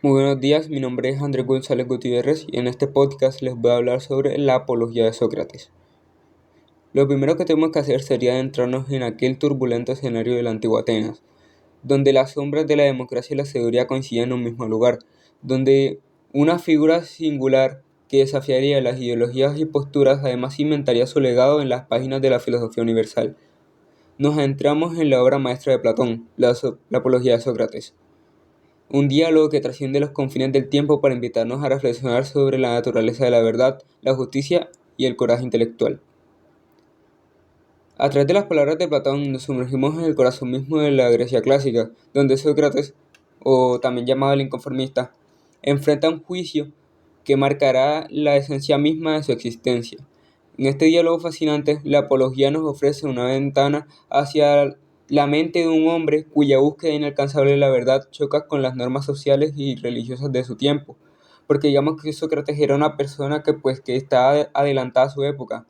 Muy buenos días, mi nombre es Andrés González Gutiérrez y en este podcast les voy a hablar sobre la apología de Sócrates. Lo primero que tenemos que hacer sería adentrarnos en aquel turbulento escenario de la antigua Atenas, donde las sombras de la democracia y la seguridad coincidían en un mismo lugar, donde una figura singular que desafiaría las ideologías y posturas además inventaría su legado en las páginas de la filosofía universal. Nos adentramos en la obra maestra de Platón, la apología de Sócrates. Un diálogo que trasciende los confines del tiempo para invitarnos a reflexionar sobre la naturaleza de la verdad, la justicia y el coraje intelectual. A través de las palabras de Platón nos sumergimos en el corazón mismo de la Grecia clásica, donde Sócrates, o también llamado el inconformista, enfrenta un juicio que marcará la esencia misma de su existencia. En este diálogo fascinante, la apología nos ofrece una ventana hacia la mente de un hombre cuya búsqueda inalcanzable de la verdad choca con las normas sociales y religiosas de su tiempo, porque digamos que Sócrates era una persona que estaba adelantada a su época.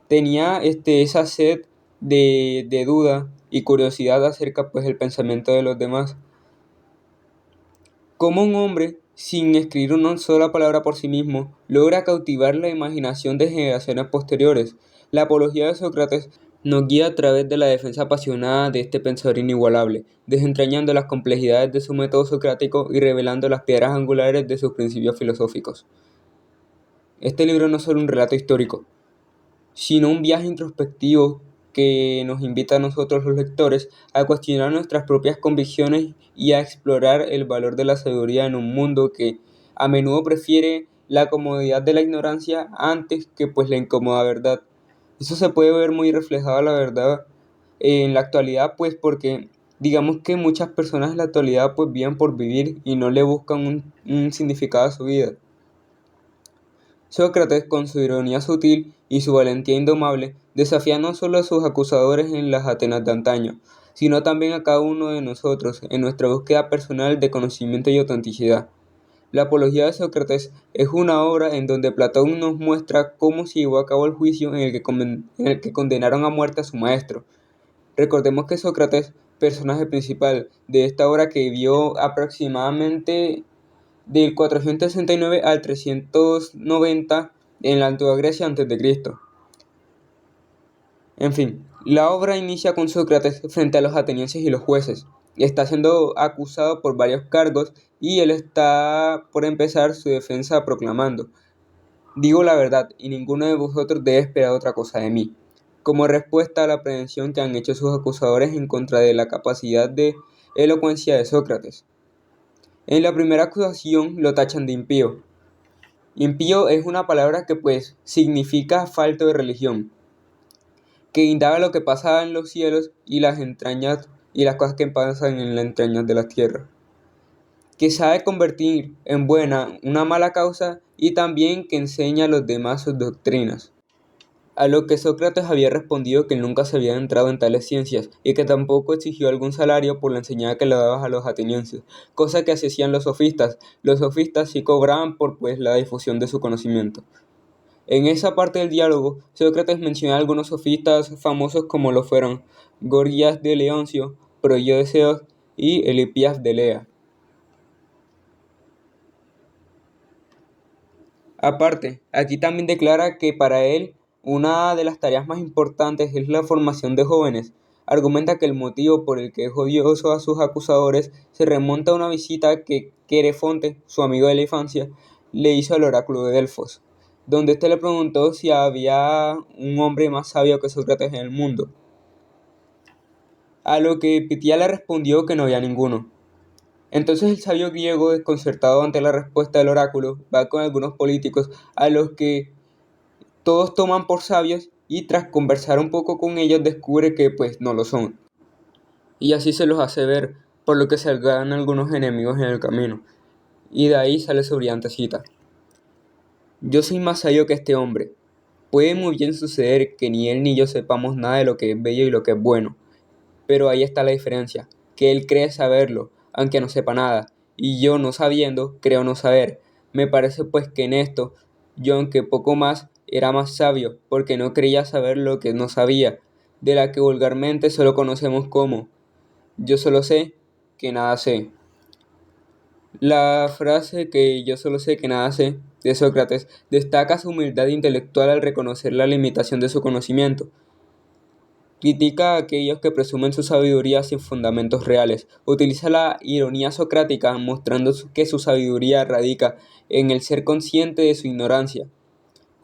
Tenía esa sed de duda y curiosidad acerca del pensamiento de los demás. Cómo un hombre, sin escribir una sola palabra por sí mismo, logra cautivar la imaginación de generaciones posteriores. La apología de Sócrates nos guía a través de la defensa apasionada de este pensador inigualable, desentrañando las complejidades de su método socrático y revelando las piedras angulares de sus principios filosóficos. Este libro no es solo un relato histórico, sino un viaje introspectivo que nos invita a nosotros los lectores a cuestionar nuestras propias convicciones y a explorar el valor de la sabiduría en un mundo que a menudo prefiere la comodidad de la ignorancia antes que la incómoda verdad. Eso se puede ver muy reflejado, la verdad, en la actualidad, porque digamos que muchas personas en la actualidad viven por vivir y no le buscan un significado a su vida. Sócrates, con su ironía sutil y su valentía indomable, desafía no solo a sus acusadores en las Atenas de antaño, sino también a cada uno de nosotros en nuestra búsqueda personal de conocimiento y autenticidad. La Apología de Sócrates es una obra en donde Platón nos muestra cómo se llevó a cabo el juicio en el que condenaron a muerte a su maestro. Recordemos que Sócrates, personaje principal de esta obra que vivió aproximadamente del 469 al 390 en la antigua Grecia antes de Cristo. En fin, la obra inicia con Sócrates frente a los atenienses y los jueces. Está siendo acusado por varios cargos y él está por empezar su defensa proclamando: digo la verdad y ninguno de vosotros debe esperar otra cosa de mí, como respuesta a la prevención que han hecho sus acusadores en contra de la capacidad de elocuencia de Sócrates. En la primera acusación lo tachan de impío. Impío es una palabra que significa falto de religión, que indaga lo que pasa en los cielos y las entrañas y las cosas que pasan en las entrañas de la tierra, que sabe convertir en buena una mala causa y también que enseña a los demás sus doctrinas. A lo que Sócrates había respondido que él nunca se había entrado en tales ciencias y que tampoco exigió algún salario por la enseñanza que le daba a los atenienses, cosa que hacían los sofistas. Los sofistas sí cobraban por la difusión de su conocimiento. En esa parte del diálogo, Sócrates menciona a algunos sofistas famosos como lo fueron Gorgias de Leoncio, Proyo de Zeos y Elipías de Lea. Aparte, aquí también declara que para él una de las tareas más importantes es la formación de jóvenes. Argumenta que el motivo por el que es odioso a sus acusadores se remonta a una visita que Querefonte, su amigo de la infancia, le hizo al oráculo de Delfos, donde éste le preguntó si había un hombre más sabio que Sócrates en el mundo, a lo que Pitía le respondió que no había ninguno. Entonces el sabio griego, desconcertado ante la respuesta del oráculo, va con algunos políticos a los que todos toman por sabios y tras conversar un poco con ellos descubre que no lo son. Y así se los hace ver, por lo que se ganan algunos enemigos en el camino. Y de ahí sale su brillante cita: yo soy más sabio que este hombre. Puede muy bien suceder que ni él ni yo sepamos nada de lo que es bello y lo que es bueno. Pero ahí está la diferencia, que él cree saberlo, aunque no sepa nada, y yo no sabiendo, creo no saber. Me parece que en esto, yo aunque poco más, era más sabio, porque no creía saber lo que no sabía, de la que vulgarmente solo conocemos como: yo solo sé que nada sé. La frase que yo solo sé que nada sé de Sócrates destaca su humildad intelectual al reconocer la limitación de su conocimiento. Critica a aquellos que presumen su sabiduría sin fundamentos reales. Utiliza la ironía socrática mostrando que su sabiduría radica en el ser consciente de su ignorancia.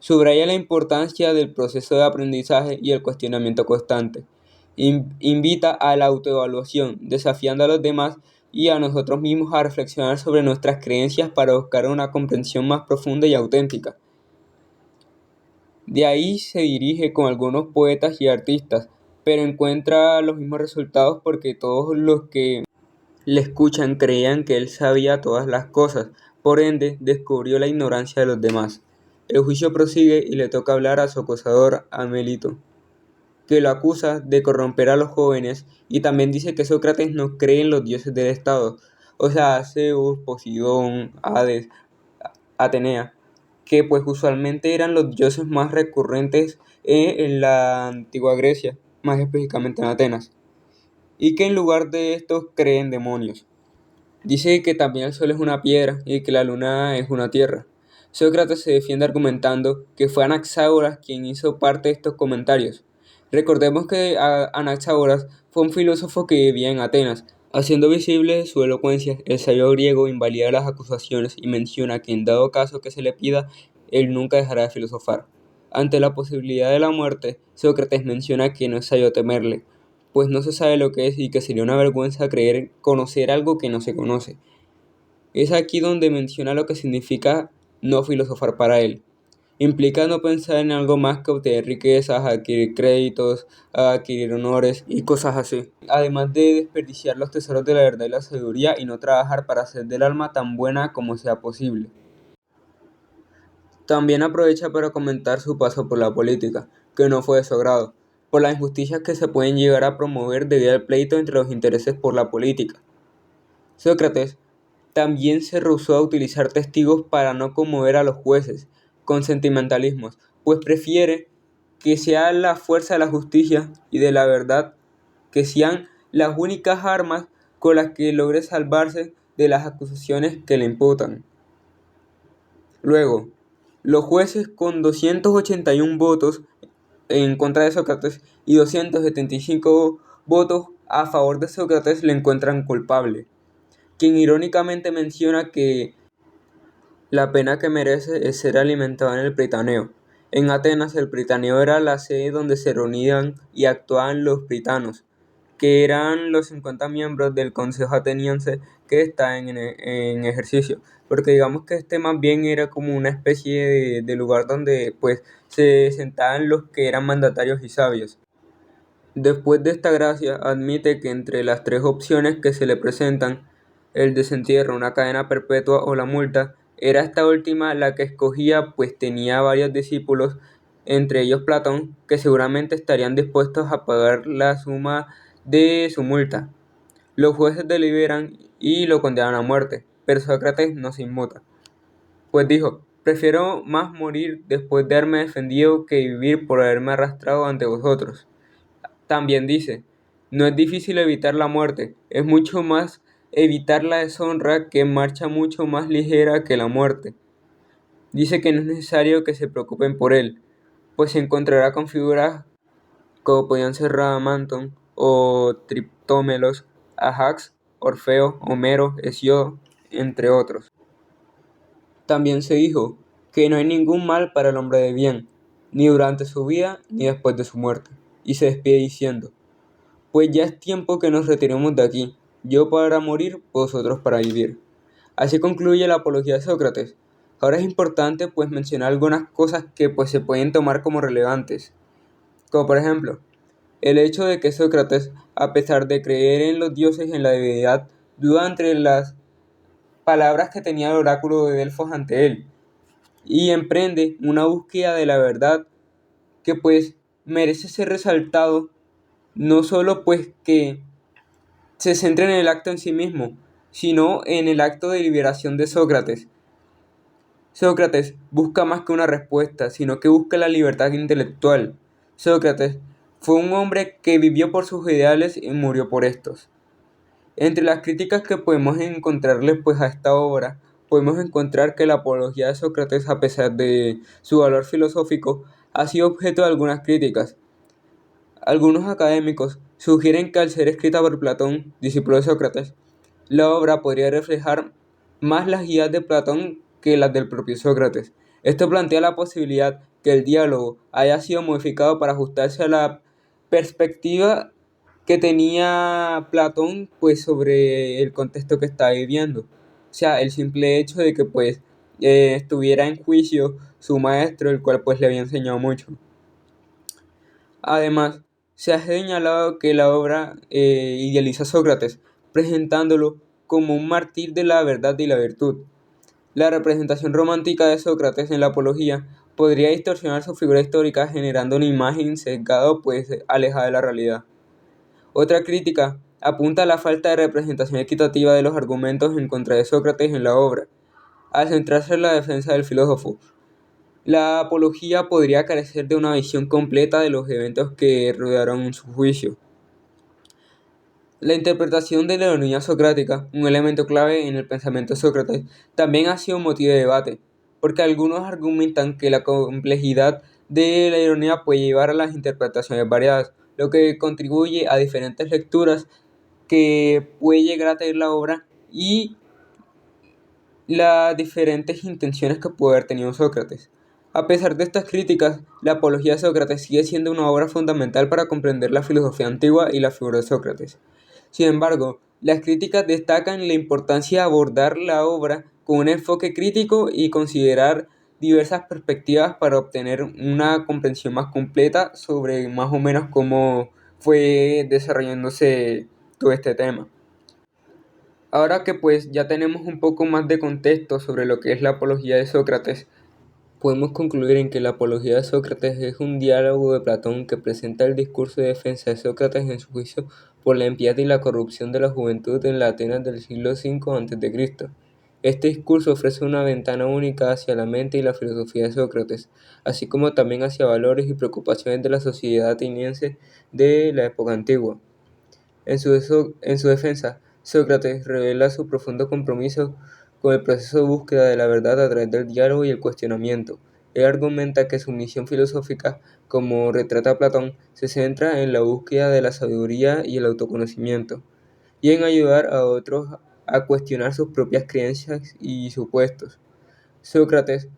Subraya la importancia del proceso de aprendizaje y el cuestionamiento constante. Invita a la autoevaluación, desafiando a los demás y a nosotros mismos a reflexionar sobre nuestras creencias para buscar una comprensión más profunda y auténtica. De ahí se dirige con algunos poetas y artistas, pero encuentra los mismos resultados porque todos los que le escuchan creían que él sabía todas las cosas, por ende descubrió la ignorancia de los demás. El juicio prosigue y le toca hablar a su acusador Amélito, que lo acusa de corromper a los jóvenes y también dice que Sócrates no cree en los dioses del Estado, o sea, Zeus, Poseidón, Hades, Atenea, que pues usualmente eran los dioses más recurrentes en la antigua Grecia, más específicamente en Atenas, y que en lugar de estos creen demonios. Dice que también el sol es una piedra y que la luna es una tierra. Sócrates se defiende argumentando que fue Anaxágoras quien hizo parte de estos comentarios. Recordemos que Anaxágoras fue un filósofo que vivía en Atenas. Haciendo visible su elocuencia, el sabio griego invalida las acusaciones y menciona que en dado caso que se le pida, él nunca dejará de filosofar. Ante la posibilidad de la muerte, Sócrates menciona que no es sabio temerle, pues no se sabe lo que es y que sería una vergüenza creer conocer algo que no se conoce. Es aquí donde menciona lo que significa no filosofar para él. Implica no pensar en algo más que obtener riquezas, adquirir créditos, adquirir honores y cosas así. Además de desperdiciar los tesoros de la verdad y la sabiduría y no trabajar para hacer del alma tan buena como sea posible. También aprovecha para comentar su paso por la política, que no fue de su agrado, por las injusticias que se pueden llegar a promover debido al pleito entre los intereses por la política. Sócrates también se rehusó a utilizar testigos para no conmover a los jueces con sentimentalismos, pues prefiere que sea la fuerza de la justicia y de la verdad que sean las únicas armas con las que logre salvarse de las acusaciones que le imputan. Luego, los jueces con 281 votos en contra de Sócrates y 275 votos a favor de Sócrates le encuentran culpable, quien irónicamente menciona que la pena que merece es ser alimentado en el Pritaneo. En Atenas el Pritaneo era la sede donde se reunían y actuaban los pritanos, que eran los 50 miembros del Consejo Ateniense que estaban en ejercicio, porque digamos que este más bien era como una especie de lugar donde pues se sentaban los que eran mandatarios y sabios. Después de esta gracia, admite que entre las tres opciones que se le presentan, el desentierro, una cadena perpetua o la multa, era esta última la que escogía, pues tenía varios discípulos, entre ellos Platón, que seguramente estarían dispuestos a pagar la suma de su multa. Los jueces deliberan y lo condenan a muerte, pero Sócrates no se inmuta, pues dijo: prefiero más morir después de haberme defendido que vivir por haberme arrastrado ante vosotros. También dice: no es difícil evitar la muerte, es mucho más evitar la deshonra, que marcha mucho más ligera que la muerte. Dice que no es necesario que se preocupen por él, pues se encontrará con figuras como podían ser Radamanton o Triptómelos, Ajax, Orfeo, Homero, Hesiodo, entre otros. También se dijo que no hay ningún mal para el hombre de bien, ni durante su vida ni después de su muerte, y se despide diciendo: pues ya es tiempo que nos retiremos de aquí, yo para morir, vosotros para vivir. Así concluye la apología de Sócrates. Ahora es importante pues mencionar algunas cosas que pues se pueden tomar como relevantes, como por ejemplo, el hecho de que Sócrates, a pesar de creer en los dioses y en la divinidad, duda entre las palabras que tenía el oráculo de Delfos ante él, y emprende una búsqueda de la verdad que pues merece ser resaltado, no solo pues que se centra en el acto en sí mismo, sino en el acto de liberación de Sócrates. Sócrates busca más que una respuesta, sino que busca la libertad intelectual. Sócrates fue un hombre que vivió por sus ideales y murió por estos. Entre las críticas que podemos encontrarle pues a esta obra, podemos encontrar que la apología de Sócrates, a pesar de su valor filosófico, ha sido objeto de algunas críticas. Algunos académicos sugieren que al ser escrita por Platón, discípulo de Sócrates, la obra podría reflejar más las ideas de Platón que las del propio Sócrates. Esto plantea la posibilidad que el diálogo haya sido modificado para ajustarse a la perspectiva que tenía Platón pues sobre el contexto que estaba viviendo. O sea, el simple hecho de que pues estuviera en juicio su maestro, el cual pues le había enseñado mucho. Además, se ha señalado que la obra idealiza a Sócrates, presentándolo como un mártir de la verdad y la virtud. La representación romántica de Sócrates en la apología podría distorsionar su figura histórica generando una imagen sesgada pues alejada de la realidad. Otra crítica apunta a la falta de representación equitativa de los argumentos en contra de Sócrates en la obra, al centrarse en la defensa del filósofo. La apología podría carecer de una visión completa de los eventos que rodearon su juicio. La interpretación de la ironía socrática, un elemento clave en el pensamiento de Sócrates, también ha sido motivo de debate, porque algunos argumentan que la complejidad de la ironía puede llevar a las interpretaciones variadas, lo que contribuye a diferentes lecturas que puede llegar a tener la obra y las diferentes intenciones que puede haber tenido Sócrates. A pesar de estas críticas, la Apología de Sócrates sigue siendo una obra fundamental para comprender la filosofía antigua y la figura de Sócrates. Sin embargo, las críticas destacan la importancia de abordar la obra con un enfoque crítico y considerar diversas perspectivas para obtener una comprensión más completa sobre más o menos cómo fue desarrollándose todo este tema. Ahora que pues ya tenemos un poco más de contexto sobre lo que es la apología de Sócrates, podemos concluir en que la apología de Sócrates es un diálogo de Platón que presenta el discurso de defensa de Sócrates en su juicio por la impiedad y la corrupción de la juventud en la Atenas del siglo V a.C. Este discurso ofrece una ventana única hacia la mente y la filosofía de Sócrates, así como también hacia valores y preocupaciones de la sociedad ateniense de la época antigua. En su defensa, Sócrates revela su profundo compromiso con el proceso de búsqueda de la verdad a través del diálogo y el cuestionamiento. Él argumenta que su misión filosófica, como retrata Platón, se centra en la búsqueda de la sabiduría y el autoconocimiento, y en ayudar a otros a cuestionar sus propias creencias y supuestos. Sócrates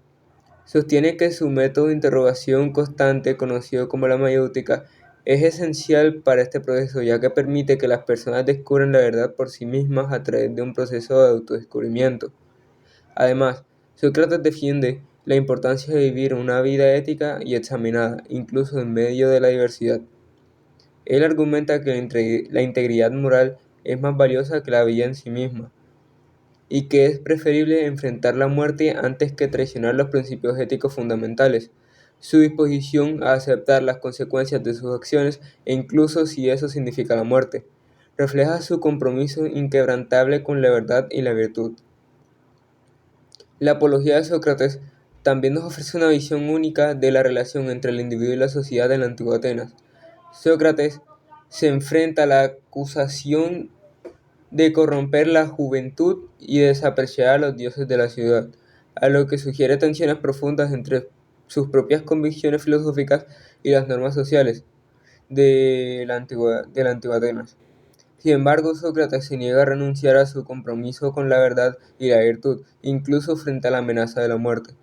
sostiene que su método de interrogación constante, conocido como la mayéutica, es esencial para este proceso, ya que permite que las personas descubran la verdad por sí mismas a través de un proceso de autodescubrimiento. Además, Sócrates defiende la importancia de vivir una vida ética y examinada, incluso en medio de la diversidad. Él argumenta que la integridad moral es más valiosa que la vida en sí misma, y que es preferible enfrentar la muerte antes que traicionar los principios éticos fundamentales. Su disposición a aceptar las consecuencias de sus acciones, e incluso si eso significa la muerte, refleja su compromiso inquebrantable con la verdad y la virtud. La apología de Sócrates también nos ofrece una visión única de la relación entre el individuo y la sociedad en la antigua Atenas. Sócrates se enfrenta a la acusación de corromper la juventud y desapreciar a los dioses de la ciudad, a lo que sugiere tensiones profundas entre sus propias convicciones filosóficas y las normas sociales de la antigua Atenas. Sin embargo, Sócrates se niega a renunciar a su compromiso con la verdad y la virtud, incluso frente a la amenaza de la muerte,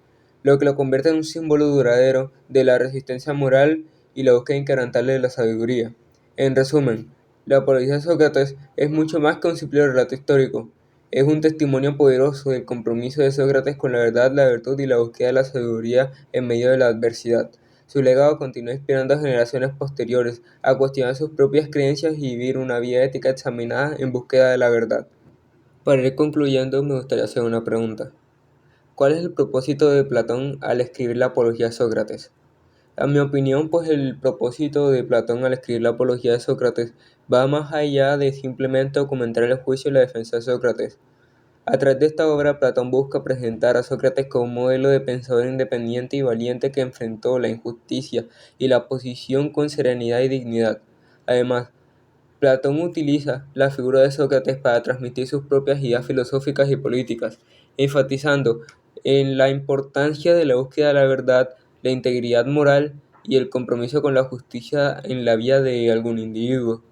lo que lo convierte en un símbolo duradero de la resistencia moral y la búsqueda inquebrantable de la sabiduría. En resumen, la apología de Sócrates es mucho más que un simple relato histórico. Es un testimonio poderoso del compromiso de Sócrates con la verdad, la virtud y la búsqueda de la sabiduría en medio de la adversidad. Su legado continúa inspirando a generaciones posteriores a cuestionar sus propias creencias y vivir una vida ética examinada en búsqueda de la verdad. Para ir concluyendo, me gustaría hacer una pregunta. ¿Cuál es el propósito de Platón al escribir la Apología de Sócrates? A mi opinión, pues el propósito de Platón al escribir la Apología de Sócrates va más allá de simplemente documentar el juicio y la defensa de Sócrates. A través de esta obra, Platón busca presentar a Sócrates como un modelo de pensador independiente y valiente que enfrentó la injusticia y la oposición con serenidad y dignidad. Además, Platón utiliza la figura de Sócrates para transmitir sus propias ideas filosóficas y políticas, enfatizando en la importancia de la búsqueda de la verdad, la integridad moral y el compromiso con la justicia en la vida de algún individuo.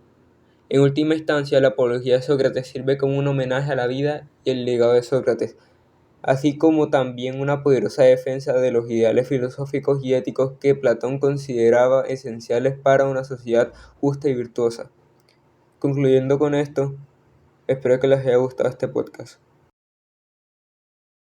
En última instancia, la apología de Sócrates sirve como un homenaje a la vida y el legado de Sócrates, así como también una poderosa defensa de los ideales filosóficos y éticos que Platón consideraba esenciales para una sociedad justa y virtuosa. Concluyendo con esto, espero que les haya gustado este podcast.